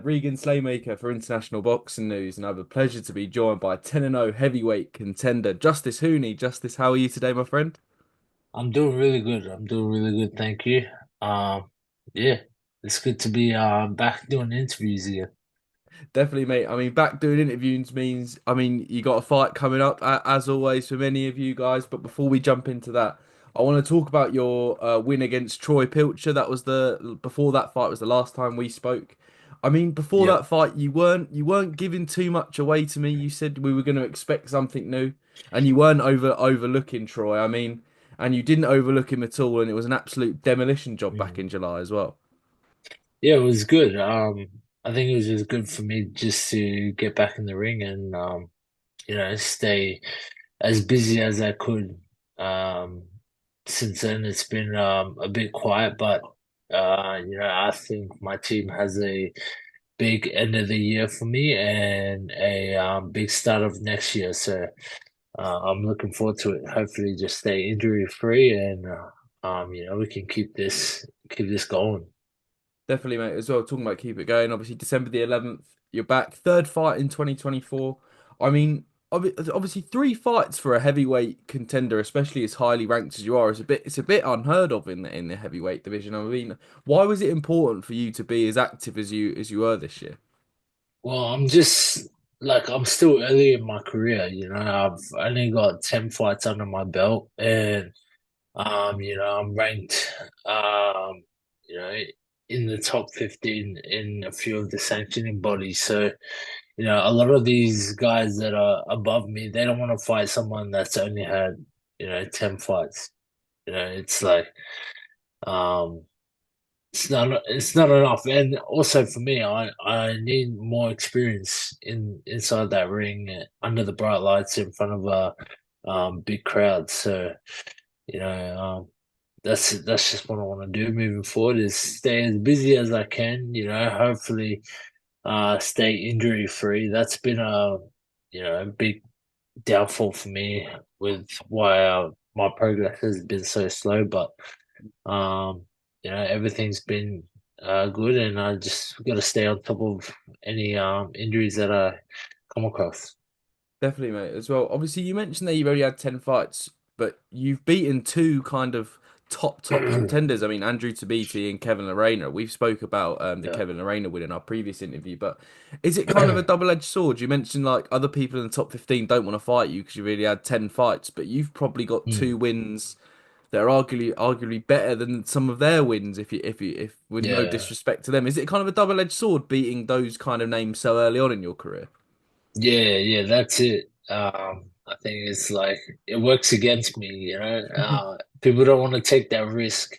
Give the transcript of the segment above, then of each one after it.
Regan Slaymaker for International Boxing News, and I have the pleasure to be joined by 10-0 heavyweight contender Justis Huni. Justice, how are you today, my friend? I'm doing really good. I'm doing really good, thank you. Yeah, it's good to be back doing interviews again. Definitely, mate. I mean, back doing interviews means, you got a fight coming up, as always, for many of you guys. But before we jump into that, I want to talk about your win against Troy Pilcher. Before that fight was the last time we spoke. I mean, before Yep. that fight, you weren't giving too much away to me. You said we were going to expect something new, and you weren't overlooking Troy. I mean, and you didn't overlook him at all, and it was an absolute demolition job back Mm. in July as well. Yeah, it was good. I think it was just good for me just to get back in the ring and stay as busy as I could. Um, since then it's been a bit quiet, but I think my team has a big end of the year for me and a big start of next year. So I'm looking forward to it. Hopefully, just stay injury free and we can keep this going. Definitely, mate, as well. Talking about keep it going. Obviously, December the 11th, you're back. Third fight in 2024. I mean, obviously, three fights for a heavyweight contender, especially as highly ranked as you are, it's a bit unheard of in the heavyweight division. I mean, why was it important for you to be as active as you were this year? Well, I'm still early in my career. I've only got 10 fights under my belt, and I'm ranked you know in the top 15 in a few of the sanctioning bodies. So a lot of these guys that are above me, they don't want to fight someone that's only had 10 fights. It's like um it's not enough. And also for me, I need more experience inside that ring, under the bright lights in front of a big crowd. So, you know, that's just what I want to do moving forward, is stay as busy as I can, hopefully stay injury free. That's been a big downfall for me with why my progress has been so slow. But um, everything's been good, and I just got to stay on top of any injuries that I come across. Definitely, mate, as well. Obviously, you mentioned that you've only had 10 fights, but you've beaten two kind of top contenders. I mean, Andrew Tabiti and Kevin Lerena. We've spoke about the Yeah. Kevin Lerena win in our previous interview, but is it kind of a double-edged sword? You mentioned like other people in the top 15 don't want to fight you because you've really had 10 fights, but you've probably got two Hmm. wins that are arguably better than some of their wins if with no Yeah, disrespect to them. Is it kind of a double-edged sword beating those kind of names so early on in your career? yeah, that's it. I think it's like it works against me, people don't want to take that risk,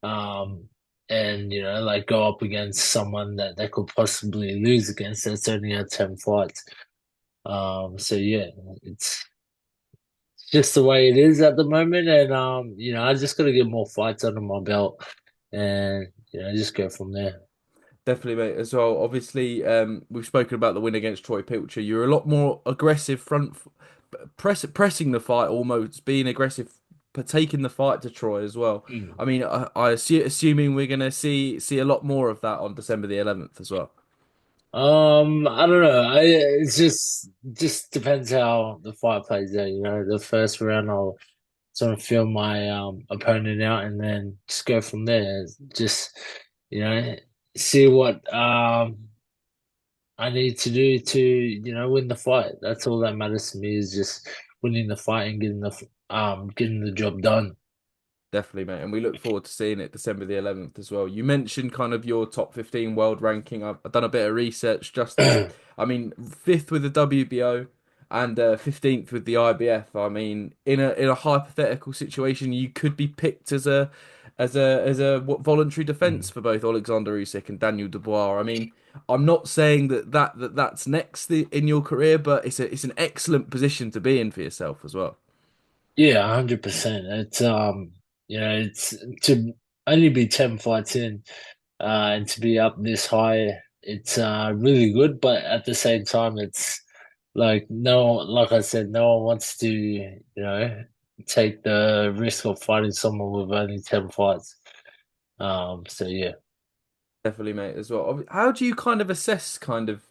um, and like go up against someone that they could possibly lose against that's only had 10 fights. So yeah, it's just the way it is at the moment, and I just got to get more fights under my belt, and just go from there. Definitely, mate, as well. Obviously, we've spoken about the win against Troy Pilcher. You're a lot more aggressive pressing the fight, almost being aggressive, but taking the fight to Troy as well. Mm. I mean, assuming we're gonna see a lot more of that on December the 11th as well. I don't know. Just depends how the fight plays out. The first round, I'll sort of feel my opponent out, and then just go from there. Just you know, see what I need to do to win the fight. That's all that matters to me, is just winning the fight and getting the job done. Definitely, mate, and we look forward to seeing it December the 11th as well. You mentioned kind of your top 15 world ranking. I've done a bit of research, Justice. I mean, fifth with the WBO and 15th with the IBF. I mean, in a hypothetical situation, you could be picked as a voluntary defense Mm. for both Alexander Usyk and Daniel Dubois. I mean, I'm not saying that's next in your career, but it's an excellent position to be in for yourself as well. Yeah, 100%. It's to only be 10 fights in, and to be up this high, it's really good. But at the same time, it's like like I said, no one wants to, take the risk of fighting someone with only 10 fights. So yeah. Definitely, mate, as well. How do you kind of assess kind of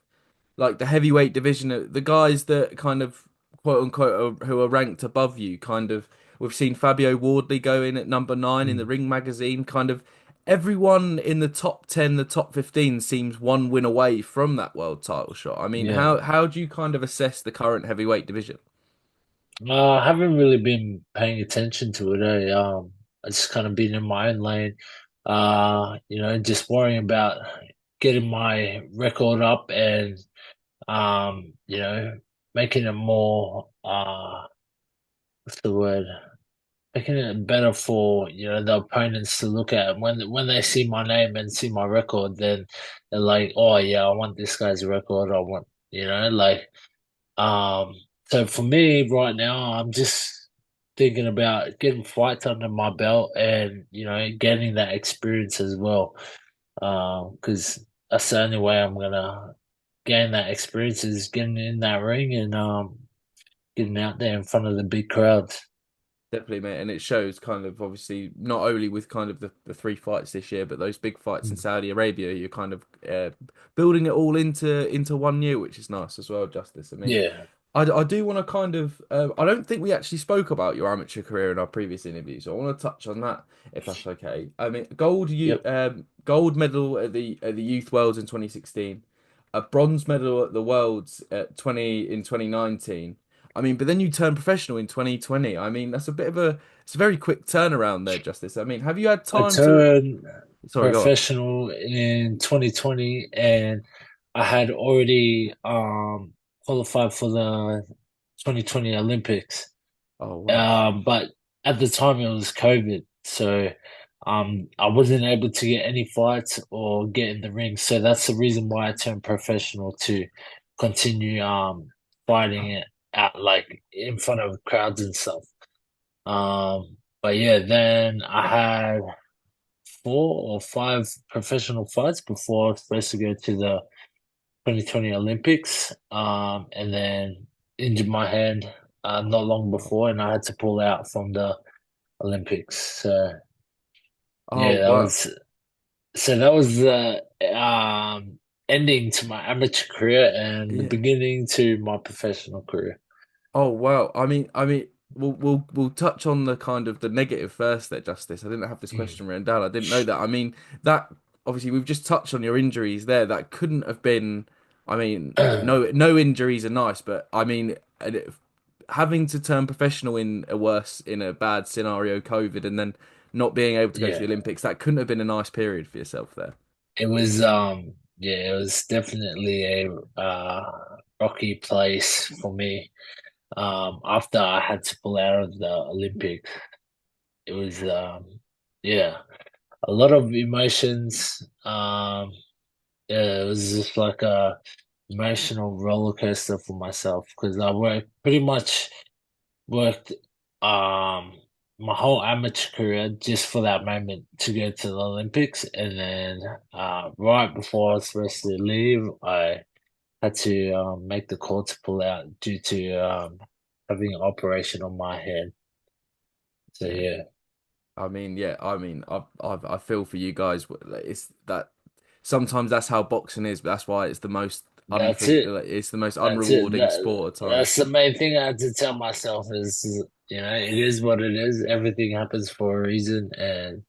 like the heavyweight division, the guys that kind of quote unquote who are ranked above you? Kind of, we've seen Fabio Wardley go in at number 9 in the Mm. Ring magazine. Kind of everyone in the top 10, the top 15 seems one win away from that world title shot. I mean, Yeah. how do you kind of assess the current heavyweight division? I haven't really been paying attention to it. I just kind of been in my own lane. Just worrying about getting my record up and making it more what's the word? Making it better for, the opponents to look at. When they see my name and see my record, then they're like, oh yeah, I want this guy's record. I want, um, so for me right now, I'm just thinking about getting fights under my belt and, getting that experience as well. Because that's the only way I'm gonna gain that experience is getting in that ring and getting out there in front of the big crowds. Definitely, mate, and it shows kind of obviously not only with kind of the three fights this year, but those big fights in Mm. Saudi Arabia. You're kind of building it all into one year, which is nice as well, Justice. I mean, Yeah. I do want to kind of I don't think we actually spoke about your amateur career in our previous interview, so I want to touch on that if that's okay. I mean, Yep. gold medal at the Youth Worlds in 2016, a bronze medal at the Worlds at 2019. I mean, but then you turn professional in 2020. I mean, that's a bit of a it's a very quick turnaround there, Justice. I mean, have you had I time to? turned Sorry, go on. professional in 2020 and I had already qualified for the 2020 Olympics. Oh wow. But at the time it was COVID, so I wasn't able to get any fights or get in the ring. So that's the reason why I turned professional to continue fighting it out like in front of crowds and stuff. But yeah, then I had 4 or 5 professional fights before I was supposed to go to the 2020 Olympics. And then injured my hand not long before, and I had to pull out from the Olympics. So Oh yeah, wow. that was the ending to my amateur career and the Yeah. beginning to my professional career. Oh wow. We'll touch on the kind of the negative first there, Justice. I didn't have this Mm. question written down. I didn't know that. I mean, that obviously we've just touched on your injuries there. That couldn't have been. I mean, no injuries are nice, but I mean, having to turn professional in a bad scenario, COVID, and then not being able to go to the Yeah, Olympics, that couldn't have been a nice period for yourself there. it was it was definitely a rocky place for me. After I had to pull out of the Olympics, it was yeah, a lot of emotions. Yeah, it was just like a emotional roller coaster for myself because I worked um my whole amateur career just for that moment to go to the Olympics, and then right before I was supposed to leave, I had to make the call to pull out due to having an operation on my head. So Yeah. yeah, I feel for you guys. It's that sometimes that's how boxing is, but that's why it's the most that's it. it's the most That's it. unrewarding sport at times. That's the main thing I had to tell myself is, it is what it is. Everything happens for a reason, and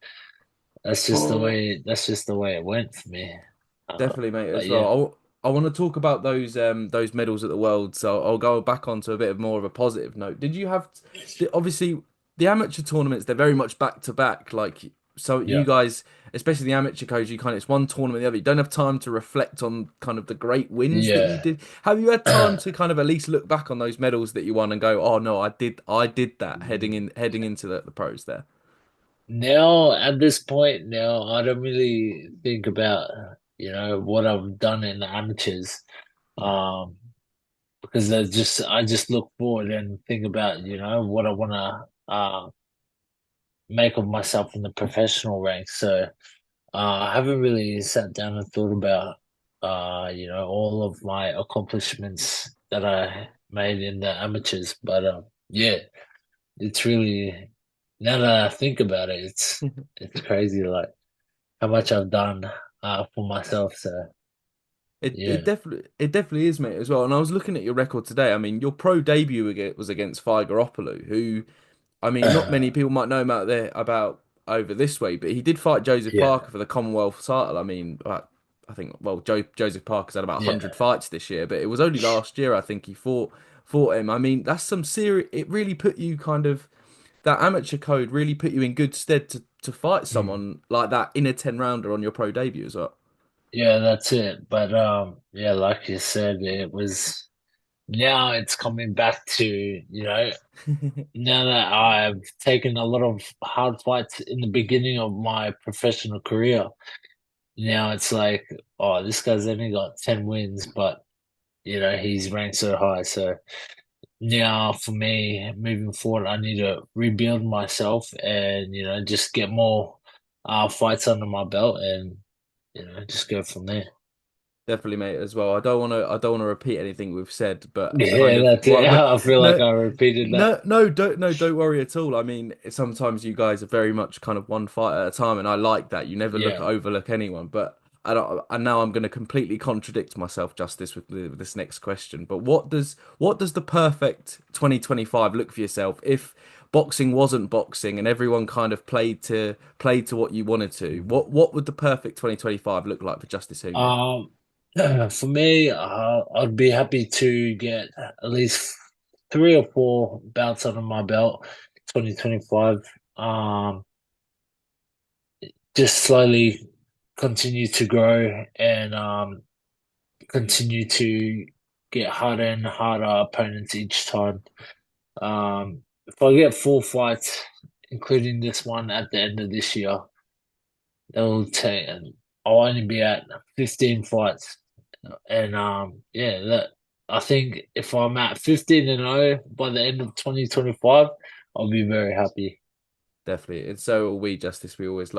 that's just the way it went for me. Definitely, mate, But as yeah, well. I want to talk about those medals at the World, so I'll go back onto a bit of more of a positive note. Obviously the amateur tournaments, they're very much back to back. Like so, you yeah, guys, especially the amateur coach, you kind of it's one tournament the other. You don't have time to reflect on kind of the great wins that you yeah. did. Have you had time to kind of at least look back on those medals that you won and go, oh no, I did that heading into the pros there. Now at this point, now I don't really think about what I've done in the amateurs, um, because I just look forward and think about what I want to make of myself in the professional ranks. So I haven't really sat down and thought about all of my accomplishments that I made in the amateurs. But yeah, it's really now that I think about it, it's crazy like how much I've done for myself. So yeah, It definitely is, mate, as well. And I was looking at your record today. I mean, your pro debut was against Faiga Opelu, who I mean, not many people might know him out there about over this way, but he did fight Joseph yeah, Parker for the Commonwealth title. I mean, I think well, Joseph Parker's had about yeah. 100 fights this year, but it was only last year I think he fought him. I mean, that's some serious. It really put you kind of that amateur code really put you in good stead to fight Mm. someone like that in a 10 rounder on your pro debut as well. Yeah, that's it. But yeah, like you said, it was now it's coming back to, now that I've taken a lot of hard fights in the beginning of my professional career, now it's like, oh, this guy's only got 10 wins, but he's ranked so high. So now for me, moving forward, I need to rebuild myself and, just get more fights under my belt and, just go from there. Definitely, mate, as well. I don't want to repeat anything we've said, but kind Yeah, of that's it. I feel like no, I repeated that. don't worry at all. I mean, sometimes you guys are very much kind of one fight at a time, and I like that. You never Yeah. overlook anyone. But I don't, and now I'm going to completely contradict myself, Justice, with this next question. But what does the perfect 2025 look for yourself if boxing wasn't boxing and everyone kind of played to what you wanted to? What would the perfect 2025 look like for Justice Huni? Um, for me, I'd be happy to get at least 3 or 4 bouts under my belt, 2025. Just slowly continue to grow and continue to get harder and harder opponents each time. If I get 4 fights, including this one at the end of this year, it'll take, I'll only be at 15 fights. And yeah, that I think if I'm at 15-0 by the end of 2025, I'll be very happy. Definitely. And so are we, Justice. We always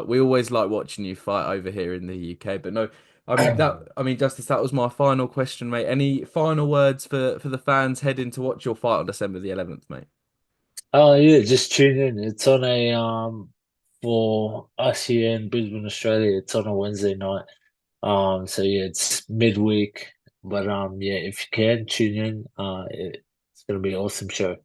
like watching you fight over here in the UK. But no, I mean, Justice, that was my final question, mate. Any final words for the fans heading to watch your fight on December the 11th, mate? Oh yeah, just tune in. It's on a for us here in Brisbane, Australia, it's on a Wednesday night. So yeah, it's midweek. But yeah, if you can tune in, it's gonna be an awesome show.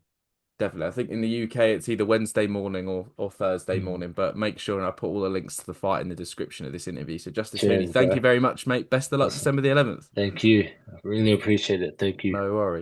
Definitely. I think in the UK it's either Wednesday morning or Thursday Mm. morning, but make sure and I put all the links to the fight in the description of this interview. So Justice Huni, Cheers, thank you bro. very much, mate. Best of luck Awesome. December the 11th. Thank you. I really appreciate it. Thank you. No worries.